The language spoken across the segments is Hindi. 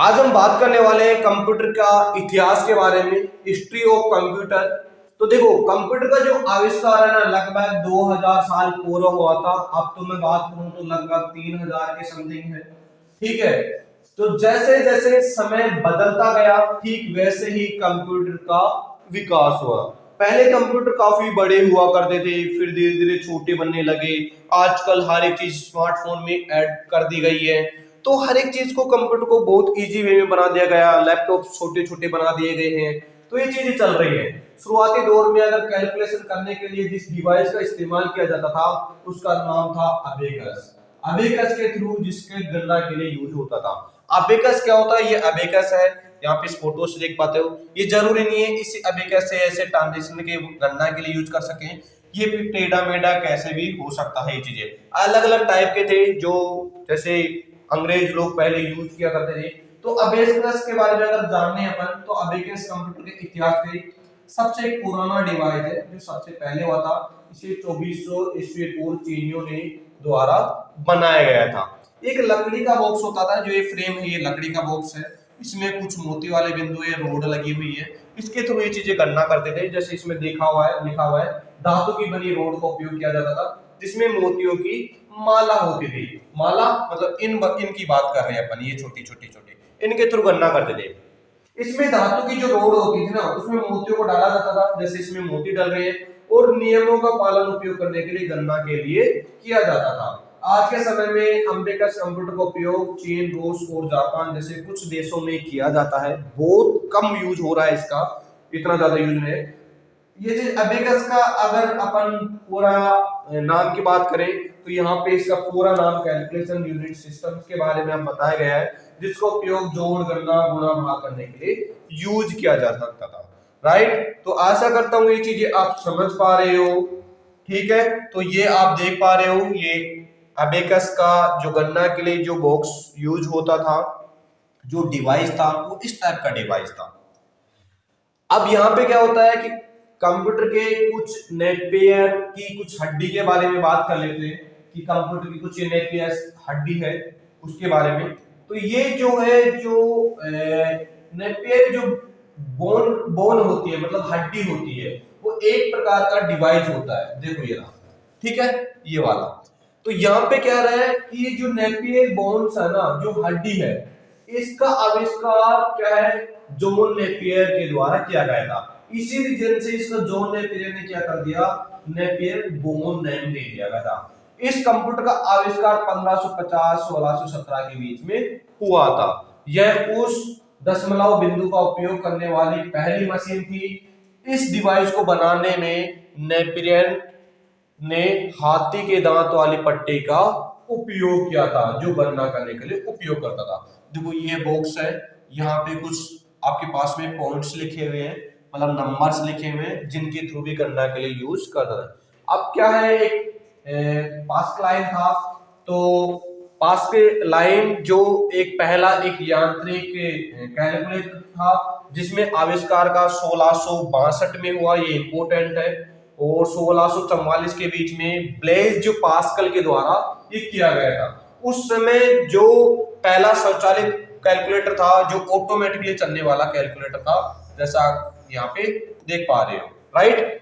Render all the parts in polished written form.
आज हम बात करने वाले हैं कंप्यूटर का इतिहास के बारे में, हिस्ट्री ऑफ कंप्यूटर। तो देखो, कंप्यूटर का जो आविष्कार है ना, लगभग 2000 साल पूर्व हुआ था। अब तो मैं बात करूं तो लगभग 3000 के समथिंग है। ठीक है। तो जैसे जैसे समय बदलता गया, ठीक वैसे ही कंप्यूटर का विकास हुआ। पहले कंप्यूटर काफी बड़े हुआ करते थे, फिर धीरे धीरे छोटे बनने लगे। आजकल हर एक चीज स्मार्टफोन में ऐड कर दी गई है। तो हर एक चीज को, कंप्यूटर को बहुत इजी वे में बना दिया गया। लैपटॉप छोटे छोटे बना दिए गए हैं। तो ये चीजें चल रही है। शुरुआती दौर में अगर कैलकुलेशन करने के लिए जिस डिवाइस का इस्तेमाल किया जाता था, उसका नाम था अबेकस। अबेकस के थ्रू जिसके गणना के लिए यूज होता था। अबेकस क्या होता है? ये अबेकस है, यहाँ पे इस फोटो से देख पाते हो। ये जरूरी नहीं है इस अबेकस से ऐसे ट्रांजेक्शन के गणना के लिए यूज कर सकें। ये भी टेढ़ा मेढ़ा कैसे भी हो सकता है। ये चीजें अलग अलग टाइप के थे, जो जैसे अंग्रेज लोग पहले यूज किया करते थे। तो अबेकस के बारे में अगर जानने अपन, तो अबेकस कंप्यूटर के इतिहास के सबसे पुराना डिवाइस है, जो सबसे पहले हुआ था। इसे 2400 ईस्वी पूर्व चीनियों ने द्वारा बनाया गया था। एक लकड़ी का बॉक्स होता था, जो ये फ्रेम है, ये लकड़ी का बॉक्स है। इसमें कुछ मोती वाले बिंदु है, रोड लगी हुई है। इसके थ्रू ये चीजें गणना करते थे। जैसे इसमें देखा हुआ है, लिखा हुआ है, धातु की बनी रोड का उपयोग किया जाता था, जिसमें मोतियों की माला होती थी। माला मतलब इनकी बात कर रहे हैं अपन, ये छोटी छोटी छोटी, इनके थ्रू गणना करते थे। इसमें धातु की जो रोड होती थी ना, उसमें मोतियों को डाला जाता था, जैसे इसमें मोती डल रहे हैं, और नियमों का पालन उपयोग करने के लिए, गणना के लिए किया जाता था। आज के समय में अमेरिकन कंप्यूटर का उपयोग चीन, रूस और जापान जैसे कुछ देशों में किया जाता है। बहुत कम यूज हो रहा है इसका, इतना ज्यादा यूज नहीं है। ये जो अबेकस का अगर अपन पूरा नाम की बात करें, तो यहाँ पे इसका पूरा नाम कैलकुलेशन यूनिट सिस्टम के बारे में बताया गया है, जिसका उपयोग जोड़, गणना, गुणा, भाग करने के लिए यूज किया जा सकता था। राइट। तो आशा करता हूँ ये चीजें आप समझ पा रहे हो। ठीक है। तो ये आप देख पा रहे हो, ये अबेकस का जो गणना के लिए जो बॉक्स यूज होता था, जो डिवाइस था, वो इस टाइप का डिवाइस था। अब यहाँ पे क्या होता है कि कंप्यूटर के कुछ नेपियर की कुछ हड्डी के बारे में बात कर लेते हैं, कि कंप्यूटर की कुछ नेपियर हड्डी है, उसके बारे में। तो ये जो है, जो नेपियर जो बोन बोन होती है, मतलब हड्डी होती है, वो एक प्रकार का डिवाइस होता है। देखो ये रहा, ठीक है, ये वाला। तो यहाँ पे क्या रहा है कि ये जो नेपियर बोन्स है ना, जो हड्डी है, इसका आविष्कार क्या है, जॉन नेपियर के द्वारा किया गया था। इसी रीजन से इसका जॉन नेपियर ने क्या कर दिया, नेपियर बोन नेम दे दिया गया था। इस कंप्यूटर का आविष्कार 1550-1617 के बीच में हुआ था। यह उस दशमलव बिंदु का उपयोग करने वाली पहली मशीन थी। इस डिवाइस को बनाने में नेपियर ने हाथी के दांत वाली पट्टी का उपयोग किया था, जो गणना करने के लिए उपयोग करता था। देखो ये बॉक्स है, यहाँ पे कुछ आपके पास में पॉइंट्स लिखे हुए हैं, मतलब नंबर्स लिखे हुए हैं, जिनके थ्रू भी गणना के लिए यूज करता था। अब क्या है, एक पास लाइन था। तो पास के लाइन जो एक पहला एक यांत्रिक कैलकुलेटर था, जिसमें आविष्कार का 1662 में हुआ, ये इंपोर्टेंट है। और 1644 के बीच में ब्लेज जो पास्कल के द्वारा ये किया गया था। उस समय जो पहला स्वचालित कैलकुलेटर था, जो ऑटोमेटिकली चलने वाला कैलकुलेटर था, जैसा यहाँ पे देख पा रहे हो। राइट।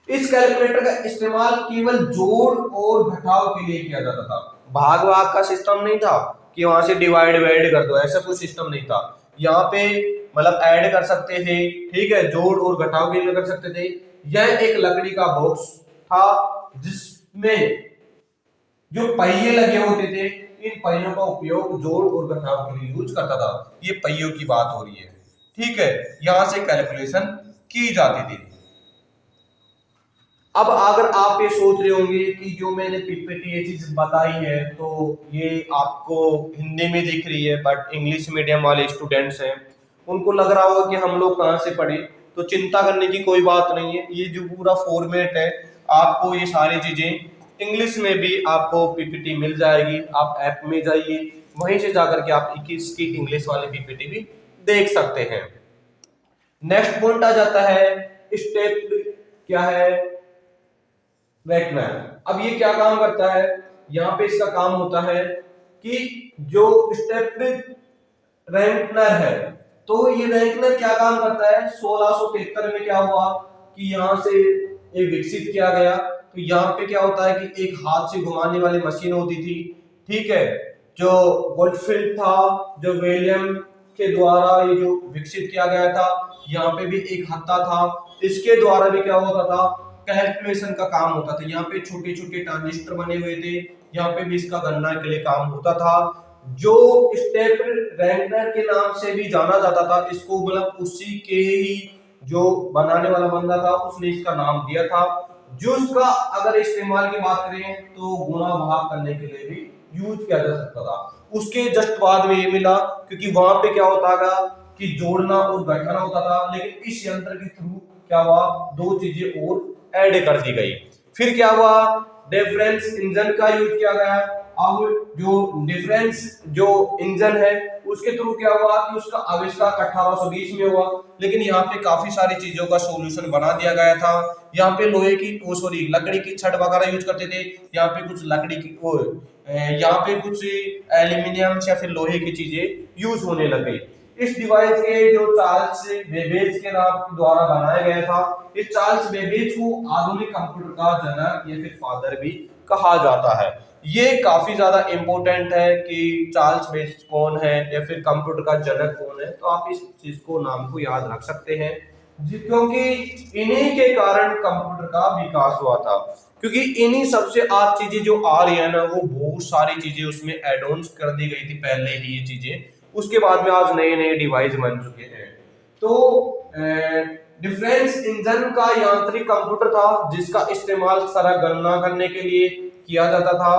इस कैलकुलेटर का इस्तेमाल केवल जोड़ और घटाव के लिए किया जाता था। भाग भाग का सिस्टम नहीं था, कि वहां से डिवाइड वाइड कर दो, ऐसा कुछ सिस्टम नहीं था। यहाँ पे मतलब ऐड कर सकते थे, ठीक है, जोड़ और घटाव के लिए कर सकते थे। यह एक लकड़ी का बॉक्स था, जिसमें जो पहिए लगे होते थे, इन पहियों का उपयोग जोड़ और घटाव के लिए यूज करता था। ये पहियों की बात हो रही है। ठीक है। यहां से कैलकुलेशन की जाती थी। अब अगर आप ये सोच रहे होंगे कि जो मैंने पीपीटी ये चीज बताई है, तो ये आपको हिंदी में दिख रही है, बट इंग्लिश मीडियम वाले स्टूडेंट्स हैं, उनको लग रहा होगा कि हम लोग कहाँ से पढ़े। तो चिंता करने की कोई बात नहीं है। ये जो पूरा फॉर्मेट है, आपको ये सारी चीजें इंग्लिश में भी आपको पीपीटी मिल जाएगी। आप ऐप में जाइए, वहीं से जाकर के आप 21 की इंग्लिश वाली पीपीटी भी देख सकते हैं। नेक्स्ट पॉइंट आ जाता है, स्टेप क्या है, रैकमैन। अब ये क्या काम करता है, यहाँ पे इसका काम होता है कि जो स्टेप रैंकनर है। तो ये रैंकनर क्या काम करता है, 1673 में क्या हुआ कि यहाँ से ये विकसित किया गया। तो यहाँ पे क्या होता है कि एक हाथ से घुमाने वाली मशीन होती थी, ठीक है, जो गोल्डफील्ड था, जो विलियम के द्वारा ये जो विकसित किया गया था। यहाँ पे भी एक हत्था था, इसके द्वारा भी क्या होता था, कैलकुलेशन का काम होता था। यहाँ पे छोटे छोटे ट्रांजिस्टर बने हुए थे, यहाँ पे भी इसका गणना के लिए काम होता था। जो स्टेप रैंकनर के नाम से भी जाना जाता था इसको, मतलब उसी के ही जो बनाने वाला बंदा था उसने इसका नाम दिया था। जो इसका अगर इस्तेमाल की बात करें तो गुणा भाग करने के लिए भी यूज किया जा सकता था। उसके जस्ट बाद में ये मिला, क्योंकि वहां पे क्या होता था कि जोड़ना और घटाना होता था, लेकिन इस यंत्र के थ्रू क्या हुआ, दो चीजें और ऐड कर दी गई। फिर क्या हुआ, डिफरेंस इंजन का यूज किया गया। अब जो डिफरेंस जो इंजन है उसके थ्रू क्या हुआ कि उसका आविष्कार 1820 में हुआ, लेकिन यहाँ पे काफी सारी चीजों का सॉल्यूशन बना दिया गया था। यहाँ पे लोहे की लकड़ी की छड़ वगैरह यूज करते थे, यहाँ पे कुछ लकड़ी की यहाँ पे कुछ एल्यूमिनियम या फिर लोहे की चीजें यूज होने लग गई। इस डिवाइस के जो चार्ल्स बेबेज के नाम द्वारा बनाया गया था, इस चार्ल्स बेबेज को आधुनिक कंप्यूटर का जनक या फिर फादर भी कहा जाता है। ये काफी ज्यादा इंपॉर्टेंट है कि चार्ल्स बेबेज कौन है या फिर कंप्यूटर का जनक कौन है, तो आप इस चीज को नाम को याद रख सकते हैं क्योंकि इन्हीं के कारण कंप्यूटर का विकास हुआ था। क्योंकि इन्हीं सबसे आज चीजें जो आ रही है ना, वो बहुत सारी चीजें उसमें एड ऑन्स कर दी गई थी पहले ही ये चीजें, उसके बाद में आज नए नए डिवाइस बन चुके हैं। तो डिफरेंस इंजन का यांत्रिक कंप्यूटर था जिसका इस्तेमाल सारा गणना करने के लिए किया जाता था।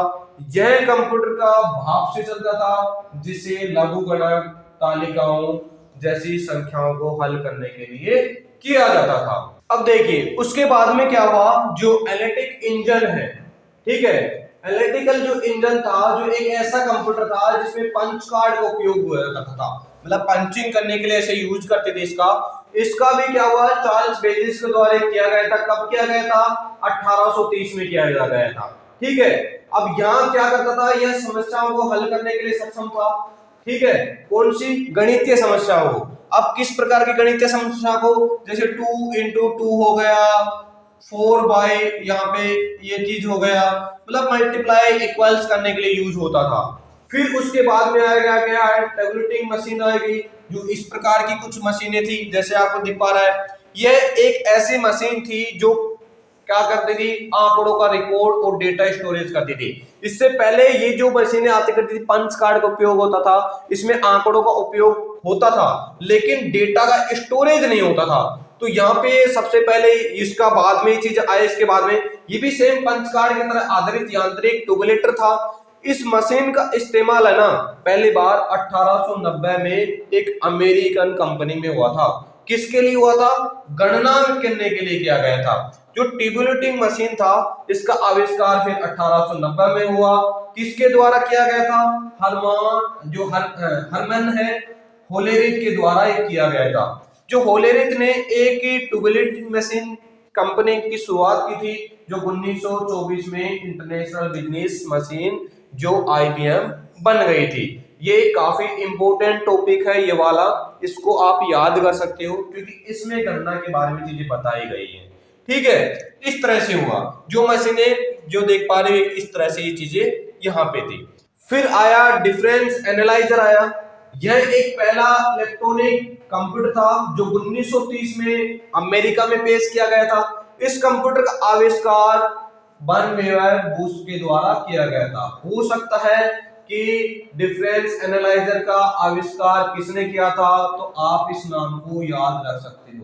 यह कंप्यूटर का भाप से चलता था जिसे लघुगणक तालिकाओं जैसी संख्याओं को हल करने के लिए किया जाता था। अब देखिए उसके बाद में क्या हुआ, जो इलेक्ट्रिक इंजन है, ठीक है, इलेक्ट्रिकल जो इंजन था, जो एक ऐसा कंप्यूटर था जिसमें पंच कार्ड का उपयोग हुआ करता था, मतलब पंचिंग करने के लिए ऐसे यूज करते थे इसका। इसका भी क्या हुआ, चार्ल्स बेबेज के द्वारा किया गया था। कब किया गया था, 1830 में किया गया था, ठीक है। अब यहाँ क्या करता था, यह समस्याओं को हल करने के लिए सक्षम था, ठीक है, कौन सी, गणितीय समस्याओं को। अब किस प्रकार की गणितीय समस्या को, जैसे 2 into 2 हो गया, 4 बाई यहाँ पे ये चीज हो गया, मतलब मल्टीप्लाई इक्वल्स करने के लिए यूज होता था। फिर उसके बाद में आएगा क्या है, टैबुलेटिंग मशीन आएगी, जो इस प्रकार की कुछ मशीनें थी जैसे आपको दिख पा रहा है। यह एक ऐसी मशीन थी जो क्या करती थी, आंकड़ों का रिकॉर्ड और डेटा स्टोरेज करती थी। इससे पहले ये जो मशीनें आती करती थी, पंच कार्ड का उपयोग होता था, इसमें आंकड़ों का उपयोग होता था लेकिन डेटा का स्टोरेज नहीं होता था। तो यहाँ पे सबसे पहले इसका बाद में ये चीज आए, इसके बाद में ये भी सेम पंच कार्ड की तरह आधारित यांत्रिक टैबुलेटर था। इस मशीन का इस्तेमाल है ना पहली बार 1890 में एक अमेरिकन कंपनी में हुआ था। किसके लिए हुआ था, गणना करने के लिए किया गया था। जो टैबुलेटिंग मशीन था इसका आविष्कार फिर 1890 में हुआ। किसके द्वारा किया गया था, हरमन है होलेरिथ के द्वारा ये किया गया था। जो होलेरिथ ने एक टैबुलेटिंग मशीन कंपनी की शुरुआत की थी, जो 1924 में इंटरनेशनल बिजनेस मशीन जो IBM बन गई थी। ये काफी इंपॉर्टेंट टॉपिक है ये वाला, इसको आप याद कर सकते हो क्योंकि इसमें गणना के बारे में चीजें बताई गई है, ठीक है। इस तरह से हुआ, जो मशीनें जो देख पा रहे इस तरह से ये चीजें यहाँ पे थी। फिर आया डिफरेंस एनालाइजर आया। यह एक पहला इलेक्ट्रॉनिक कंप्यूटर था जो 1930 में अमेरिका में पेश किया गया था। इस कंप्यूटर का आविष्कार बर्न वेयर बुश के द्वारा किया गया था। हो सकता है कि डिफरेंस एनालाइजर का आविष्कार किसने किया था, तो आप इस नाम को याद रख सकते हो।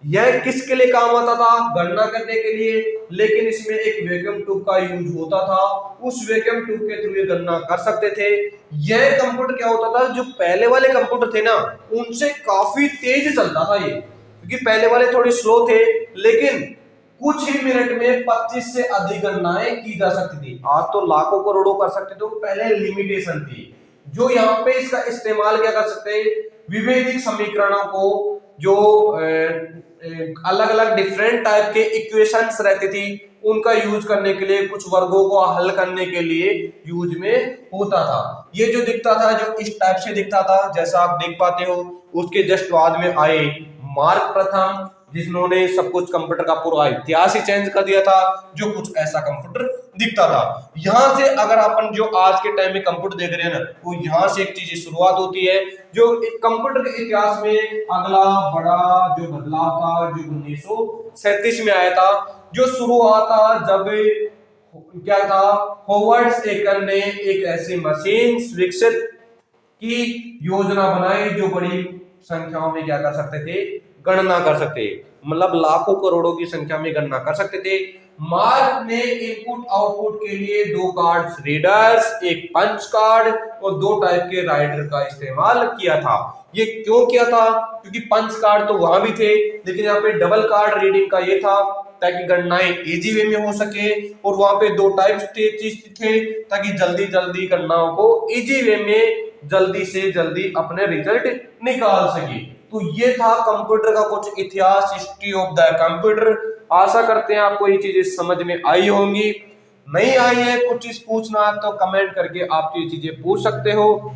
यह किसके लिए काम आता था, गणना करने के लिए, लेकिन इसमें एक वैक्यूम ट्यूब का यूज होता था। उस वैक्यूम ट्यूब के थ्रू ये गणना कर सकते थे। यह कंप्यूटर क्या होता था, जो पहले वाले कंप्यूटर थे ना उनसे काफी तेज चलता था ये, क्योंकि पहले वाले थोड़े स्लो थे, लेकिन कुछ ही मिनट में 25 से अधिक गणनाएं की जा सकती थी। आज तो लाखों करोड़ों कर सकते थे, पहले लिमिटेशन थी। जो यहाँ पे इसका इस्तेमाल क्या कर सकते हैं, विभेदिक समीकरणों को, जो अलग अलग डिफरेंट टाइप के इक्वेशंस रहती थी उनका यूज करने के लिए, कुछ वर्गों को हल करने के लिए यूज में होता था। ये जो दिखता था, जो इस टाइप से दिखता था, जैसा आप देख पाते हो। उसके जस्ट बाद में आए मार्क प्रथम, जिन्होंने सब कुछ कंप्यूटर का पूरा इतिहास ही चेंज कर दिया था। जो कुछ ऐसा कंप्यूटर दिखता था। यहां से अगर अपन जो आज के टाइम में कंप्यूटर देख रहे हैं ना, वो यहां से एक चीज शुरुआत होती है। जो कंप्यूटर के इतिहास में अगला बड़ा जो बदलाव था, जो 1937 में आया था, जो शुरू हुआ था जब क्या था, होवर्ड एकन ने एक ऐसी मशीन विकसित की योजना बनाई जो बड़ी संख्याओं में क्या कर सकते थे, गणना कर सकते, मतलब लाखों करोड़ों की संख्या में गणना कर सकते थे। मार्क ने इनपुट आउटपुट के लिए दो कार्ड रीडर्स, एक पंच कार्ड और दो टाइप के राइटर का इस्तेमाल किया था। ये क्यों किया था? क्योंकि पंच कार्ड तो वहां भी थे, लेकिन यहाँ पे डबल कार्ड रीडिंग का ये था ताकि गणनाएं इजी वे में हो सके, और वहां पे दो टाइप चीज थे ताकि जल्दी जल्दी गणनाओं को इजी वे में जल्दी से जल्दी अपने रिजल्ट निकाल सके। तो ये था कंप्यूटर का कुछ इतिहास, हिस्ट्री ऑफ द कंप्यूटर। आशा करते हैं आपको ये चीजें समझ में आई होंगी। नहीं आई है, कुछ चीज पूछना है तो कमेंट करके आप ये चीजें पूछ सकते हो।